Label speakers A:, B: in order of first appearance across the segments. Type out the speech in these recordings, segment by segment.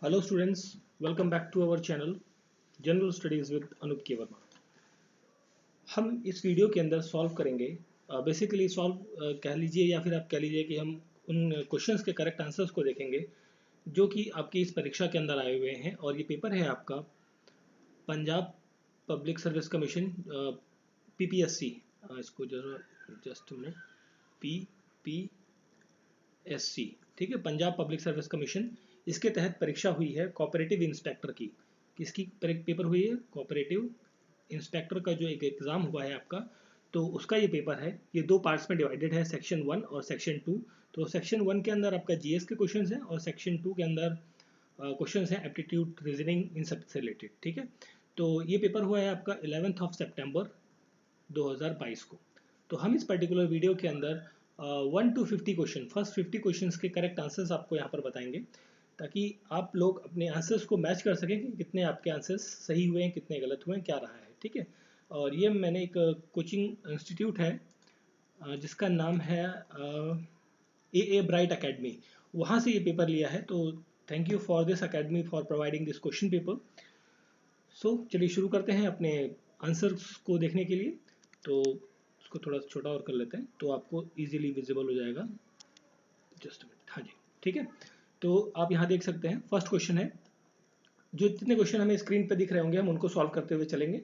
A: Hello students, welcome back to our channel general studies with Anoop K Varma. हम इस video के अंदर सॉल्व करेंगे बेसिकली सॉल्व कह लीजिए या फिर आप कह लीजिए कि हम उन क्वेश्चंस के करेक्ट आंसर्स को देखेंगे जो कि आपकी इस परीक्षा के अंदर आए हुए हैं। और ये पेपर है आपका Punjab public service commission PPSC. इसको जस्ट मिनट, पीपीएससी, ठीक है, पंजाब पब्लिक सर्विस कमीशन। इसके तहत परीक्षा हुई है कोऑपरेटिव इंस्पेक्टर की। किसकी पेपर हुई है? कोऑपरेटिव इंस्पेक्टर का जो एक एग्ज़ाम हुआ है आपका, तो उसका ये पेपर है। ये दो पार्ट्स में डिवाइडेड है, सेक्शन 1 और सेक्शन 2। तो सेक्शन 1 के अंदर आपका जीएस के क्वेश्चंस हैं और सेक्शन 2 के अंदर क्वेश्चंस हैं एप्टीट्यूड, रीजनिंग, इन सब से रिलेटेड, ठीक है। तो ये पेपर हुआ है आपका 11 सितंबर 2022 को। तो हम इस पर्टिकुलर वीडियो के अंदर 1 to 50 क्वेश्चन, फर्स्ट 50 क्वेश्चंस के करेक्ट आंसर्स आपको यहाँ पर बताएंगे, ताकि आप लोग अपने आंसर्स को मैच कर सकें कि कितने आपके आंसर्स सही हुए हैं, कितने गलत हुए हैं, क्या रहा है, ठीक है। और ये मैंने एक कोचिंग इंस्टीट्यूट है जिसका नाम है ए ब्राइट अकेडमी, वहाँ से ये पेपर लिया है। तो thank you for this academy for providing this question paper. So चलिए शुरू करते हैं अपने आंसर्स को देखने के लिए। तो उसको थोड़ा छोटा और कर लेते हैं तो आपको इजीली विजिबल हो जाएगा। जस्ट मिनट, हाँ जी, ठीक है। तो आप यहाँ देख सकते हैं फर्स्ट क्वेश्चन है। जो जितने क्वेश्चन हमें स्क्रीन पर दिख रहे होंगे हम उनको सॉल्व करते हुए चलेंगे।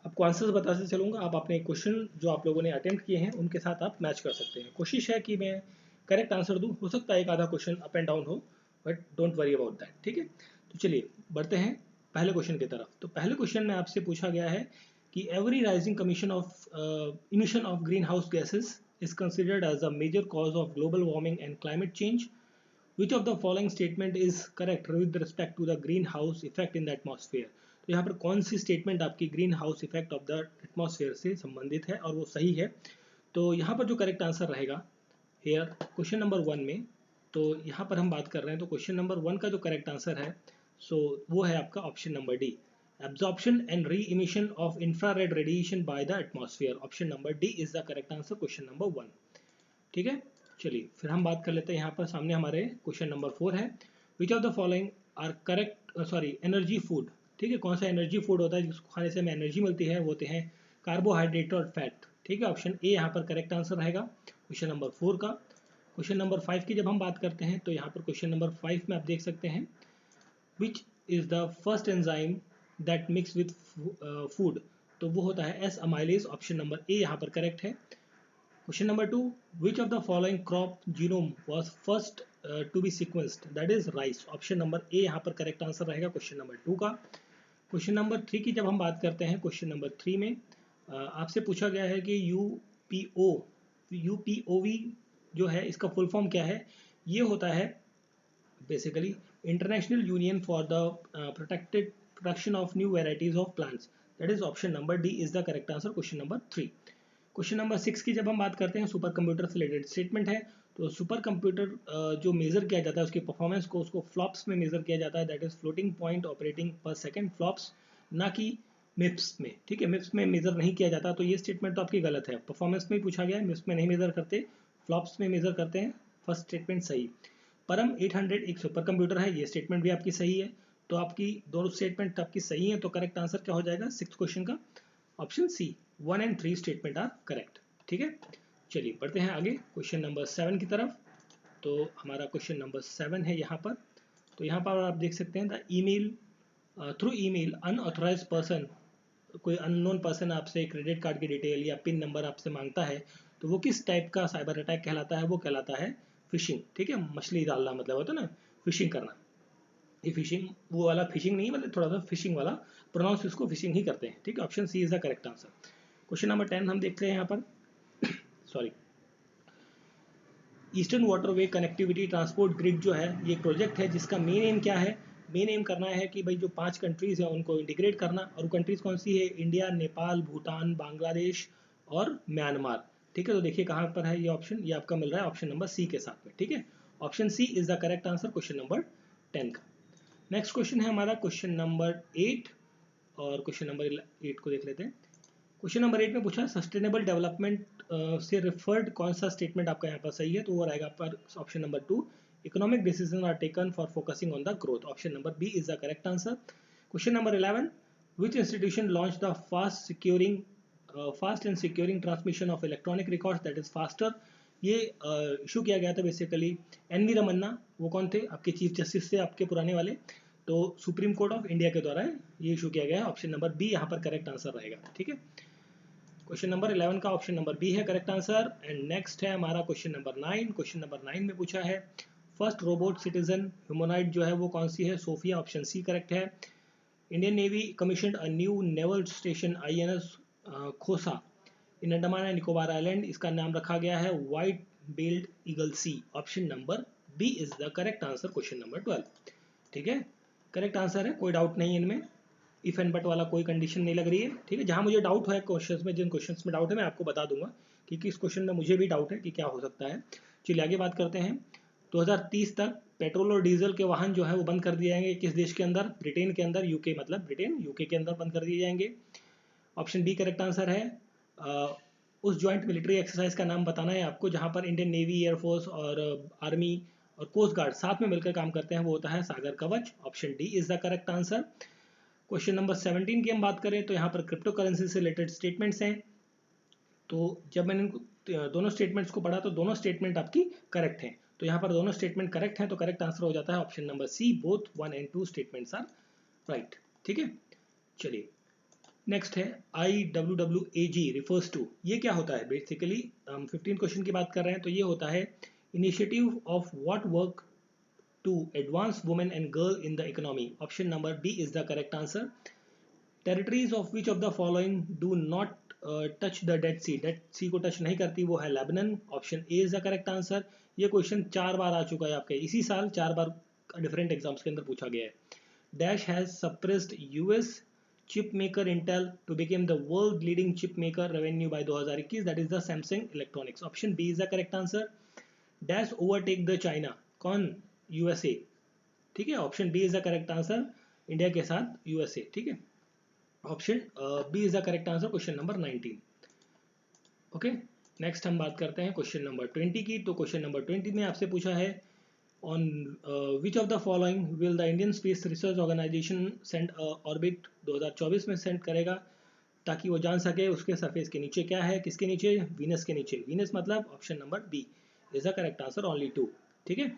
A: आपको आंसर्स बताते चलूँगा, आप अपने क्वेश्चन जो आप लोगों ने अटेम्प्ट किए हैं उनके साथ आप मैच कर सकते हैं। कोशिश है कि मैं करेक्ट आंसर दूँ, हो सकता है एक आधा क्वेश्चन अप एंड डाउन हो, but don't worry about that, ठीक है। तो चलिए बढ़ते हैं पहले क्वेश्चन की तरफ। तो पहले क्वेश्चन में आपसे पूछा गया है कि every rising commission of emission of green house gases is considered as a major cause of global warming and climate change. Which of the following statement is correct with respect to the greenhouse effect in the atmosphere? तो यहाँ पर कौन सी statement आपकी green house effect of the atmosphere से संबंधित है और वो सही है? तो यहाँ पर जो करेक्ट आंसर रहेगा हेयर क्वेश्चन नंबर 1 में, तो यहाँ पर हम बात कर रहे हैं तो क्वेश्चन नंबर 1 का जो करेक्ट आंसर है सो वो है आपका option number D, absorption and re emission of infrared radiation by the atmosphere. Option number D is the correct answer question number 1, ठीक है। चलिए फिर हम बात कर लेते हैं, यहाँ पर सामने हमारे क्वेश्चन नंबर 4 है। Which of the following are correct energy food, ठीक है, कौन सा एनर्जी फूड होता है जिसको खाने से हमें एनर्जी मिलती है? वो होते हैं कार्बोहाइड्रेट और फैट, ठीक है। ऑप्शन ए यहाँ पर करेक्ट आंसर रहेगा क्वेश्चन नंबर 4 का। क्वेश्चन नंबर 5 की जब हम बात करते हैं तो यहाँ पर क्वेश्चन नंबर 5 में आप देख सकते हैं which is the first enzyme that mix with food, तो वो होता है एस अमाइलेज। ऑप्शन नंबर ए यहाँ पर करेक्ट है। Question number 2, which of the following crop genome was first to be sequenced? That is rice. Option number A यहाँ पर correct answer रहेगा क्वेश्चन नंबर 2 का। क्वेश्चन नंबर 3 की जब हम बात करते हैं, क्वेश्चन नंबर 3 में आपसे पूछा गया है कि यूपीओवी जो है इसका फुल फॉर्म क्या है? ये होता है basically international union for the production of new varieties of plants. That is option number D is the correct answer question number 3। Question number 6 की जब हम बात करते हैं, सुपर कंप्यूटर से रिलेटेड स्टेटमेंट है। तो सुपर कंप्यूटर जो मेजर किया जाता है उसकी परफॉर्मेंस को, उसको फ्लॉप्स में मेजर किया जाता है, that is floating point operating पर सेकंड फ्लॉप्स, ना कि मिप्स में, ठीक है। मिप्स में मेजर नहीं किया जाता, तो ये स्टेटमेंट तो आपकी गलत है। परफॉर्मेंस में पूछा गया है, मिप्स में नहीं मेजर करते, फ्लॉप्स में मेजर करते हैं। फर्स्ट स्टेटमेंट सही। परम 800 एक सुपर कंप्यूटर है, ये स्टेटमेंट भी आपकी सही है। तो आपकी दोनों स्टेटमेंट आपकी सही है, तो करेक्ट आंसर क्या हो जाएगा 6th क्वेश्चन का? Option C, 1 and 3 statement are correct, ठीक है। चलिए बढ़ते हैं आगे क्वेश्चन नंबर 7 की तरफ। तो हमारा क्वेश्चन नंबर 7 है यहाँ पर। तो यहाँ पर आप देख सकते हैं the email through email unauthorized person, कोई अननोन पर्सन आपसे क्रेडिट कार्ड की डिटेल या पिन नंबर आपसे मांगता है, तो वो किस टाइप का साइबर अटैक कहलाता है? वो कहलाता है फिशिंग, ठीक है। मछली डालना मतलब होता है ना फिशिंग करना। ये फिशिंग वो वाला फिशिंग नहीं, मतलब थोड़ा सा फिशिंग वाला, प्रोनाउंस इसको फिशिंग ही करते हैं, ठीक है। Option C is the correct answer. Question number 10 हम देखते हैं यहाँ पर sorry, eastern waterway connectivity transport grid जो है ये एक प्रोजेक्ट है जिसका मेन एम क्या है? मेन एम करना है कि भाई जो 5 कंट्रीज़ है उनको इंटीग्रेट करना। और वो कंट्रीज़ कौन सी है? इंडिया, नेपाल, भूटान, बांग्लादेश और म्यांमार, ठीक है। तो देखिए कहाँ पर है ये ऑप्शन, ये आपका मिल रहा है ऑप्शन नंबर सी के साथ में, ठीक है। Option C is the correct answer question number 10 का। नेक्स्ट क्वेश्चन है हमारा क्वेश्चन नंबर 8, और क्वेश्चन नंबर 8 को देख लेते हैं। क्वेश्चन नंबर 8 में पूछा सस्टेनेबल डेवलपमेंट से रिफर्ड कौन सा स्टेटमेंट आपका यहाँ पर सही है? तो वो रहेगा पर option number 2, Economic decisions are taken for focusing on the growth. Option number B is the correct answer. Question number 11. Which institution launched the fast and securing transmission of electronic records, that is faster? ये issue किया गया था basically N V Ramana, वो कौन थे? आपके chief justice थे, आपके पुराने वाले, तो सुप्रीम कोर्ट ऑफ इंडिया के द्वारा ये इशू किया गया है। ऑप्शन नंबर बी यहाँ पर करेक्ट आंसर रहेगा। ठीक है, क्वेश्चन नंबर 11 का ऑप्शन नंबर बी है करेक्ट आंसर। एंड नेक्स्ट है हमारा क्वेश्चन नंबर 9। क्वेश्चन नंबर 9 में पूछा है फर्स्ट रोबोट सिटीजन ह्यूमनॉइड जो है वो कौन सी है? सोफिया, ऑप्शन सी करेक्ट है। Indian navy commissioned a new naval station INS Kohassa in Andaman and Nicobar island, इसका नाम रखा गया है white billed eagle sea. Option number B is the correct answer, question number 12। ठीक है, करेक्ट आंसर है, कोई डाउट नहीं है इनमें, इफ एंड बट वाला कोई कंडीशन नहीं लग रही है। ठीक है, जहां मुझे डाउट है क्वेश्चंस में, जिन क्वेश्चंस में डाउट है मैं आपको बता दूंगा कि किस क्वेश्चन में मुझे भी डाउट है कि क्या हो सकता है। चलिए आगे बात करते हैं। 2030 तक पेट्रोल और डीजल के वाहन जो है वो बंद कर दिए जाएंगे। किस देश के अंदर? ब्रिटेन के अंदर, यूके मतलब ब्रिटेन, यूके के अंदर बंद कर दिए जाएंगे। ऑप्शन बी करेक्ट आंसर है। उस ज्वाइंट मिलिट्री एक्सरसाइज का नाम बताना है आपको जहां पर इंडियन नेवी, एयरफोर्स और आर्मी और कोस्ट गार्ड साथ में मिलकर काम करते हैं, वो होता है सागर कवच। Option D is the correct answer. Question number 17 की हम बात करें तो यहाँ पर क्रिप्टो करेंसी से रिलेटेड स्टेटमेंट्स हैं। तो जब मैंने दोनों स्टेटमेंट्स को पढ़ा तो दोनों स्टेटमेंट आपकी करेक्ट हैं, तो यहाँ पर दोनों स्टेटमेंट करेक्ट हैं, तो करेक्ट आंसर हो जाता है option number C, both 1 and 2 statements are right. ठीक है, चलिए नेक्स्ट है IWWAG रिफर्स टू, ये क्या होता है? बेसिकली हम 15 क्वेश्चन की बात कर रहे हैं, तो ये होता है initiative of what work to advance women and girl in the economy. Option number B is the correct answer. Territories of which of the following do not touch the Dead Sea? Dead Sea को touch नहीं करती, वो है Lebanon. Option A is the correct answer. ये question 4 बार आ चुका है आपके, इसी साल 4 बार डिफरेंट एग्जाम्स के अंदर पूछा गया है। Dash has surpassed US chip maker Intel to become the world leading chip maker revenue by 2021, that is the Samsung electronics. Option B is the correct answer. Dash overtake the China, कौन? USA। ठीक है, option B is the correct answer, India के साथ USA। ठीक है, option B is the correct answer, question number 19। Okay, next हम बात करते हैं क्वेश्चन नंबर 20 की। तो क्वेश्चन नंबर 20 में आपसे पूछा है on which of the following will the Indian space research organization send orbit, 2024 में सेंड करेगा ताकि वो जान सके उसके सरफेस के नीचे क्या है। किसके नीचे? वीनस के नीचे। वीनस मतलब option number B is the correct answer, only 2। ठीक है,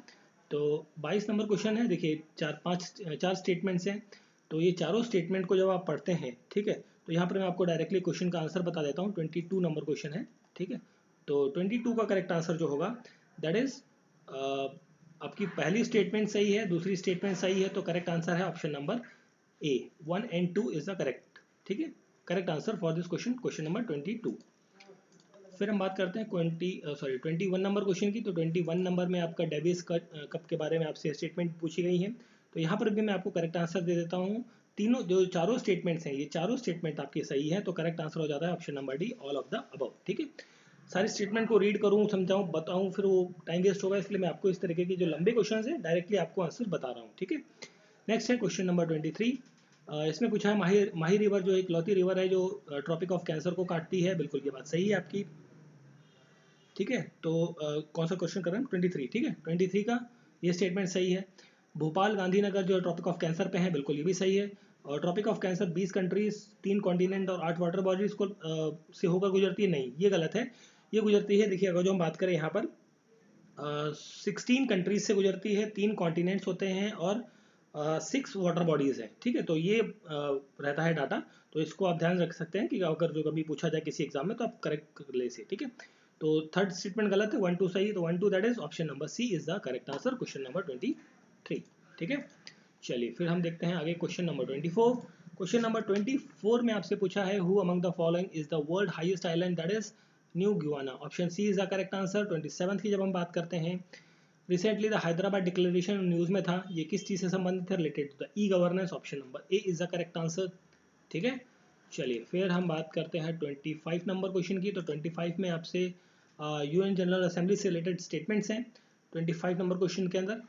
A: तो 22 नंबर क्वेश्चन है। देखिए चार स्टेटमेंट्स हैं, तो ये चारों स्टेटमेंट को जब आप पढ़ते हैं, ठीक है, तो यहाँ पर मैं आपको डायरेक्टली क्वेश्चन का आंसर बता देता हूँ। 22 नंबर क्वेश्चन है। ठीक है, तो 22 का करेक्ट आंसर जो होगा दैट इज आपकी पहली स्टेटमेंट सही है, दूसरी स्टेटमेंट सही है, तो करेक्ट आंसर है option number A, 1 and 2 is the correct. ठीक है, correct answer for this question, question number 22। फिर हम बात करते हैं 21 नंबर क्वेश्चन की। तो 21 नंबर में आपका डेविस कप के बारे में आपसे स्टेटमेंट पूछी गई है, तो यहाँ पर भी मैं आपको करेक्ट आंसर दे देता हूँ। तीनों जो चारों स्टेटमेंट्स हैं, ये चारों स्टेटमेंट आपके सही हैं, तो करेक्ट आंसर हो जाता है option number D, all of the above. ठीक है, सारी स्टेटमेंट को रीड करूँ, समझाऊँ, बताऊँ, फिर वो टाइम वेस्ट होगा, इसलिए मैं आपको इस तरीके की जो लंबे क्वेश्चन है डायरेक्टली आपको आंसर बता रहा हूँ। ठीक है, नेक्स्ट है क्वेश्चन नंबर 23। इसमें पूछा है माही रिवर जो एक लौती रिवर है जो ट्रॉपिक ऑफ कैंसर को काटती है। बिल्कुल ये बात सही है आपकी। ठीक है, तो कौन सा क्वेश्चन कर रहे हैं? 23। ठीक है, 23 का ये स्टेटमेंट सही है। भोपाल गांधीनगर जो ट्रॉपिक ऑफ कैंसर पे है, बिल्कुल ये भी सही है। और tropic of cancer 20 countries, 3 continent और 8 वाटर बॉडीज को से होकर गुजरती है, नहीं ये गलत है। ये गुजरती है, देखिए अगर जो हम बात करें यहाँ पर 16 कंट्रीज से गुजरती है, 3 कॉन्टिनेंट्स होते हैं और 6 वाटर बॉडीज हैं। ठीक है, तो ये रहता है डाटा, तो इसको आप ध्यान रख सकते हैं कि अगर जो कभी पूछा जाए किसी एग्जाम में तो आप करेक्ट कर ले इसे। ठीक है, तो थर्ड स्टेटमेंट गलत है, 1 2 सही, तो 1 2 that is option number C is the correct answer, question number 23। ठीक है, चलिए फिर हम देखते हैं आगे क्वेश्चन नंबर 24। क्वेश्चन नंबर 24 में आपसे पूछा है who among the following is the world highest island, that is New Guinea. Option C is the correct answer. 27 की जब हम बात करते हैं, recently the Hyderabad declaration news में था, ये किस चीज से संबंधित है? Related to the e governance. Option number A is the correct answer. ठीक है, चलिए फिर हम बात करते हैं 25 नंबर क्वेश्चन की। तो 25 में आपसे UN जनरल असेंबली से रिलेटेड स्टेटमेंट्स हैं 25 नंबर क्वेश्चन के अंदर।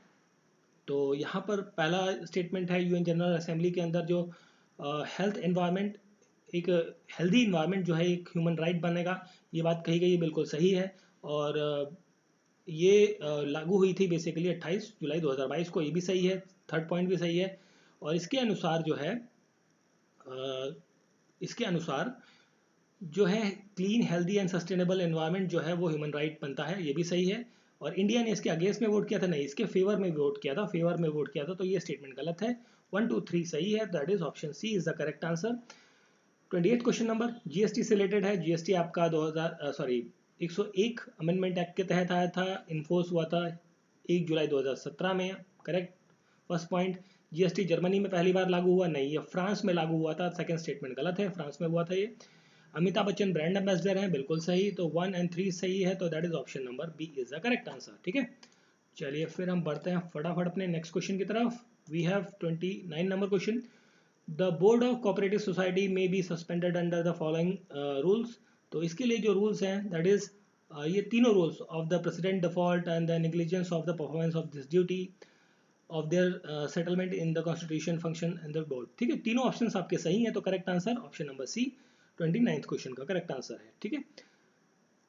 A: तो यहाँ पर पहला स्टेटमेंट है UN जनरल असेंबली के अंदर जो हेल्थ एनवायरनमेंट, एक हेल्दी इन्वायरमेंट जो है एक ह्यूमन राइट बनेगा, ये बात कही गई है, बिल्कुल सही है। और ये लागू हुई थी बेसिकली 28 जुलाई 2022 को। ये भी सही है, थर्ड पॉइंट भी सही है। और इसके अनुसार जो है इसके अनुसार जो है clean healthy and sustainable environment जो है वो ह्यूमन राइट बनता है, ये भी सही है। और इंडिया ने इसके अगेंस्ट में वोट किया था, नहीं इसके फेवर में वोट किया था, फेवर में वोट किया था, तो ये स्टेटमेंट गलत है। 1 2 3 सही है, that is option C is the correct answer. 28 question number GST से रिलेटेड है। जीएसटी आपका 101 अमेंडमेंट एक्ट के तहत आया था, इन्फोर्स हुआ था 1 जुलाई 2017 में, correct first point. GST Germany में पहली बार लागू हुआ, नहीं ये फ्रांस में लागू हुआ था, सेकंड स्टेटमेंट गलत है, फ्रांस में हुआ था ये। अमिताभ बच्चन ब्रांड एम्बेसडर हैं, बिल्कुल सही, तो 1 और 3 सही है, तो that is option number B is the correct answer. ठीक है, चलिए फिर हम बढ़ते हैं फटाफट अपने नेक्स्ट क्वेश्चन की तरफ। We have 29 number question. The board of cooperative society may be suspended under the following rules. तो इसके लिए जो रूल्स हैं दैट इज ये तीनों rules of the president default and the negligence of the performance of this duty of their settlement in the constitution function and the board. ठीक है, तीनों ऑप्शंस आपके सही हैं, तो correct answer option number C 29th question का correct answer है। ठीक है,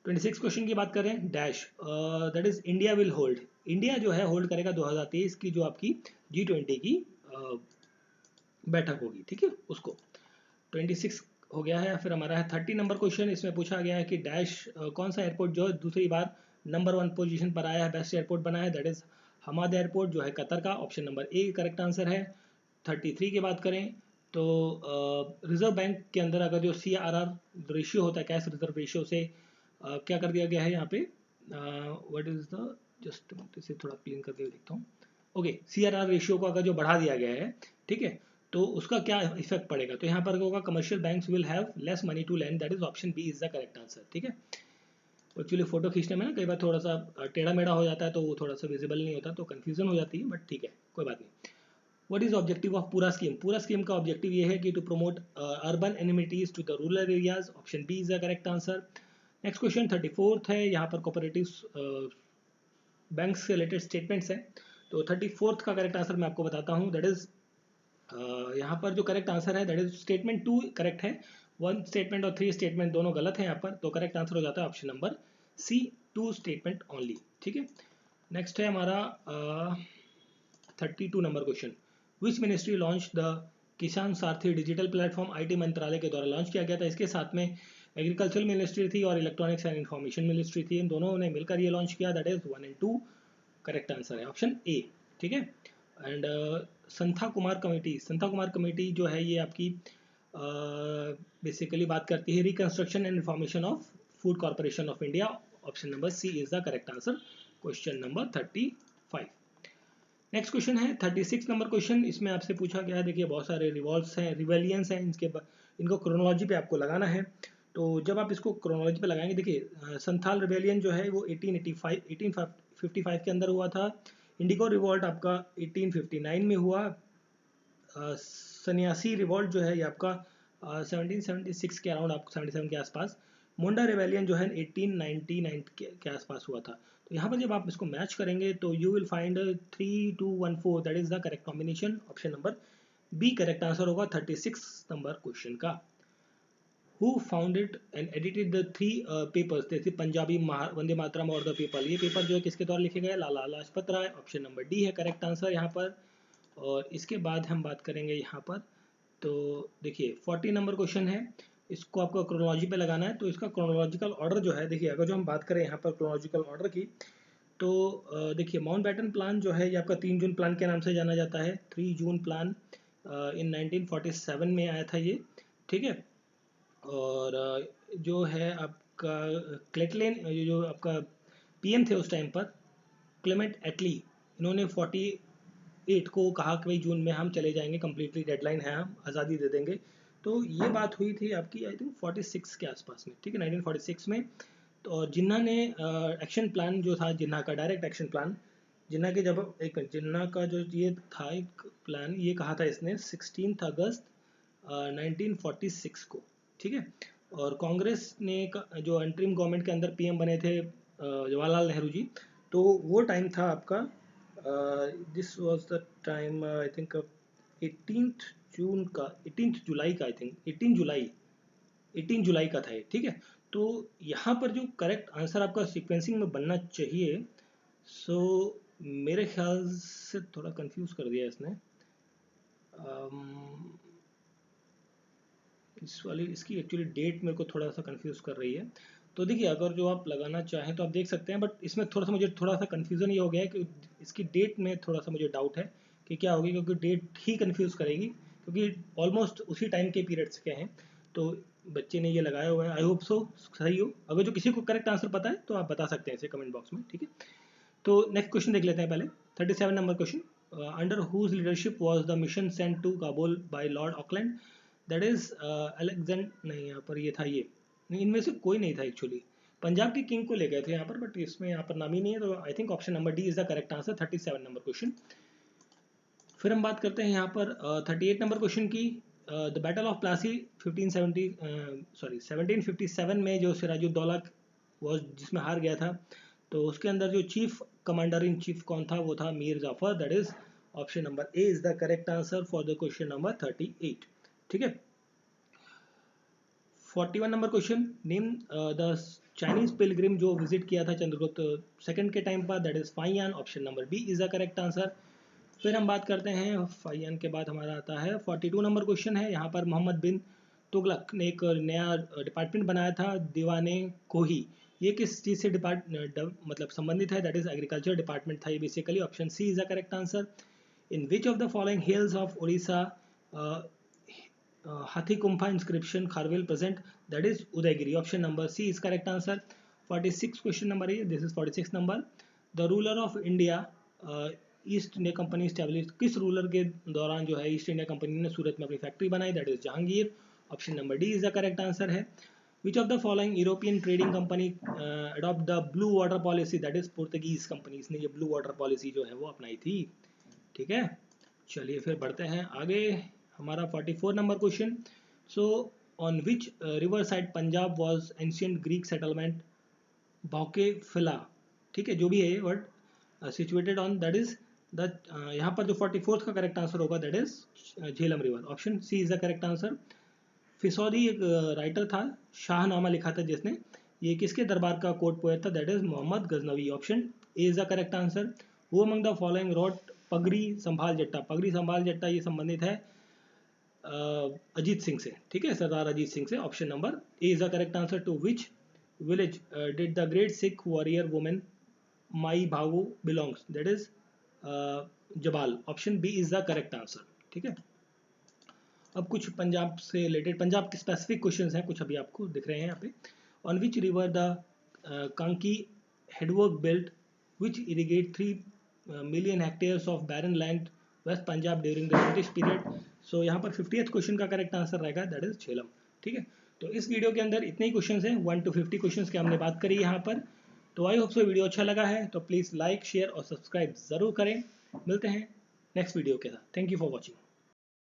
A: 26 क्वेश्चन की बात करें, dash that is India will hold. India जो है होल्ड करेगा 2023 की जो आपकी G20 की बैठक होगी, ठीक है उसको। 26 हो गया है। फिर हमारा है 30 नंबर क्वेश्चन। इसमें पूछा गया है कि डैश कौन सा एयरपोर्ट जो दूसरी बार नंबर 1 पोजीशन पर आया है, बेस्ट एयरपोर्ट बना है, दैट इज हमाद एयरपोर्ट जो है कतर का, option number A correct answer है। 33 की बात करें तो रिजर्व बैंक के अंदर अगर जो CRR रेशियो होता है, कैश रिजर्व रेशियो से क्या कर दिया गया है यहाँ पे, व्हाट इज द, जस्ट इसे थोड़ा क्लीन करके देखता हूँ। ओके, CRR रेशियो को अगर जो बढ़ा दिया गया है, ठीक है, तो उसका क्या इफेक्ट पड़ेगा, तो यहाँ पर होगा commercial banks will have less money to land, that is option B is the correct answer. ठीक है, एक्चुअली फोटो खींचने में ना कई बार थोड़ा सा टेढ़ा मेढ़ा हो जाता है, तो वो थोड़ा सा विजिबल नहीं होता, तो कंफ्यूजन हो जाती है, बट ठीक है कोई बात नहीं। What is objective of PURA scheme? PURA scheme का ऑब्जेक्टिव ये है कि to promote urban amenities to the rural areas, option B is the correct answer. Next question 34th है, यहाँ पर कोऑपरेटिव बैंक से रिलेटेड स्टेटमेंट्स हैं। तो 34th का करेक्ट आंसर मैं आपको बताता हूँ, दैट इज यहाँ पर जो करेक्ट आंसर है दैट इज स्टेटमेंट 2 करेक्ट है, 1 स्टेटमेंट और 3 स्टेटमेंट दोनों गलत हैं यहाँ पर, तो करेक्ट आंसर हो जाता है option number C 2 statement only. ठीक है, नेक्स्ट है हमारा 32 number question. Which ministry launch the Kisan Sarathi digital platform? IT मंत्रालय के द्वारा लॉन्च किया गया था, इसके साथ में एग्रीकल्चरल मिनिस्ट्री थी और इलेक्ट्रॉनिक्स एंड इन्फॉर्मेशन मिनिस्ट्री थी, इन दोनों ने मिलकर ये लॉन्च किया, दैट इज 1 और 2 करेक्ट आंसर है ऑप्शन ए। ठीक है, and Shanta Kumar committee, Shanta Kumar committee जो है ये आपकी बेसिकली बात करती है reconstruction and information of food corporation of India, option number C is the correct answer, question number 35। Next question है 36 नंबर क्वेश्चन। इसमें आपसे पूछा गया है, देखिए बहुत सारे रिवॉल्ट्स हैं, रिवेलियंस हैं, इनको क्रोनोलॉजी पे आपको लगाना है। तो जब आप इसको क्रोनोलॉजी पे लगाएंगे, देखिए संथाल रिवेलियन जो है वो 1855 के अंदर हुआ था। इंडिगो रिवॉल्ट आपका 1859 में हुआ। सन्यासी रिवॉल्ट जो है ये आपका 1776 के अराउंड, आपको 77 के आसपास। मुंडा रिवेलियन जो है 1899 के आसपास हुआ था। तो यहाँ पर जब आप इसको मैच करेंगे तो you will find 3214, that is the correct combination, option number B correct answer होगा 36 नंबर क्वेश्चन का। Who founded and edited the 3 papers, जैसे पंजाबी वंदे मातरम और द पीपल, ये पेपर जो है किसके द्वारा लिखे गए? Lala Lajpat Rai, option number D है करेक्ट आंसर यहाँ पर। और इसके बाद हम बात करेंगे यहाँ पर, तो देखिए 40 नंबर क्वेश्चन है, इसको आपको क्रोनोलॉजी पे लगाना है। तो इसका क्रोनोलॉजिकल ऑर्डर जो है, देखिए अगर जो हम बात करें यहाँ पर क्रोनोलॉजिकल ऑर्डर की, तो देखिए माउंटबेटन प्लान जो है ये आपका 3 जून प्लान के नाम से जाना जाता है। 3 जून प्लान इन 1947 में आया था ये, ठीक है। और जो है आपका क्लेटलेन, ये जो आपका PM थे उस टाइम पर, क्लेमेंट एटली, इन्होंने 48 को कहा कि भाई जून में हम चले जाएंगे, कम्प्लीटली डेडलाइन है, हम आज़ादी दे देंगे। तो ये बात हुई थी आपकी आई थिंक 46 के आसपास में, ठीक है, 1946 में। तो जिन्ना ने एक्शन प्लान जो था, जिन्ना का डायरेक्ट एक्शन प्लान, जिन्ना के जब एक जिन्ना का जो ये था एक प्लान, ये कहा था इसने 16 अगस्त 1946 को, ठीक है। और कांग्रेस ने जो अंतरिम गवर्नमेंट के अंदर PM बने थे जवाहरलाल नेहरू जी, तो वो टाइम था आपका, this was the time I think 18th जून का, 18th जुलाई का, आई थिंक 18 जुलाई का था ये, ठीक है। तो यहाँ पर जो करेक्ट आंसर आपका सीक्वेंसिंग में बनना चाहिए सो मेरे ख्याल से थोड़ा कंफ्यूज कर दिया इसने। इस वाली इसकी एक्चुअली डेट मेरे को थोड़ा सा कंफ्यूज कर रही है। तो देखिए, अगर जो आप लगाना चाहें तो आप देख सकते हैं, बट इसमें थोड़ा सा मुझे थोड़ा सा कन्फ्यूज़न ये हो गया है कि इसकी डेट में थोड़ा सा मुझे डाउट है कि क्या होगी, क्योंकि डेट ही कंफ्यूज करेगी, क्योंकि ऑलमोस्ट उसी टाइम के पीरियड्स के हैं। तो बच्चे ने ये लगाया हुआ है, आई होप सो सही हो। अगर जो किसी को करेक्ट आंसर पता है तो आप बता सकते हैं इसे कमेंट बॉक्स में, ठीक है। तो नेक्स्ट क्वेश्चन देख लेते हैं पहले। 37 number question, under whose leadership was the mission sent to Kabul by lord Auckland, that is Alexander, नहीं यहाँ पर ये था, ये नहीं, इनमें से कोई नहीं था एक्चुअली। पंजाब के किंग को ले गए थे यहाँ पर, बट इसमें यहाँ पर नाम ही नहीं है, तो I think option number D is the correct answer. 37 number question. फिर हम बात करते हैं यहाँ पर 38 नंबर क्वेश्चन की। द बैटल ऑफ प्लासी 1757 में जो सिराजुद्दौला वो जिसमें हार गया था, तो उसके अंदर जो चीफ कमांडर इन चीफ कौन था, वो था Mir Jafar. That is option number A is the correct answer for the question number 38, ठीक है। 41 number question, name the Chinese pilgrim जो विजिट किया था चंद्रगुप्त सेकंड के टाइम पर, that is Faxian. Option number B is the correct answer. फिर हम बात करते हैं फाइयान के बाद हमारा आता है 42 नंबर क्वेश्चन है। यहाँ पर मोहम्मद बिन तुगलक ने एक नया डिपार्टमेंट बनाया था, दीवाने कोही। ये किस चीज़ से मतलब संबंधित है, दैट इज एग्रीकल्चर डिपार्टमेंट था ये basically. Option C is the correct answer. In which of the following hills of Orissa Hathigumpha inscription Kharavela present, that is Udayagiri. Option number C is correct answer. 46 question number है, this is 46 number. The ruler of India East India company establish, किस रूलर के दौरान जो है east India company ने सूरत में अपनी फैक्ट्री बनाई, that is Jahangir. Option number D is the correct answer है। Which of the following European trading company adopt the blue water policy, that is Portuguese companies ने ये ब्लू वाटर पॉलिसी जो है वो अपनाई थी, ठीक है। चलिए फिर बढ़ते हैं आगे। हमारा 44 number question, so on which river side Punjab was ancient Greek settlement Bucephala, ठीक है, जो भी है ये word situated on, that is the यहाँ पर जो 44th का करेक्ट आंसर होगा that is Jhelum river. Option C is the correct answer. Firdausi एक राइटर था, शाहनामा लिखा था जिसने, ये किसके दरबार का कोर्ट पोएट था, that is Mohammad Ghaznavi. Option A is the correct answer. Who among the following wrote Pagdi Sambhal जट्टा, पगड़ी संभाल जट्टा ये संबंधित है अजीत सिंह से, ठीक है, सरदार अजीत सिंह से। Option number A is the correct answer. To which village did the great Sikh warrior women Mai Bhago belongs, that is Jhabal. Option B is the correct answer, ठीक है। अब कुछ पंजाब से रिलेटेड, पंजाब के स्पेसिफिक क्वेश्चंस हैं कुछ, अभी आपको दिख रहे हैं यहाँ पे। On which river the Kanki headwork built which irrigate 3 million hectares of barren land west Punjab during the British period. So यहाँ पर 50th क्वेश्चन का करेक्ट आंसर रहेगा, दैट इज झेलम, ठीक है। तो इस वीडियो के अंदर इतने ही क्वेश्चंस हैं, 1 to 50 क्वेश्चंस की हमने बात करी यहाँ पर। तो आई होप सो वीडियो अच्छा लगा है, तो प्लीज़ लाइक शेयर और सब्सक्राइब ज़रूर करें। मिलते हैं नेक्स्ट वीडियो के साथ। Thank you for watching.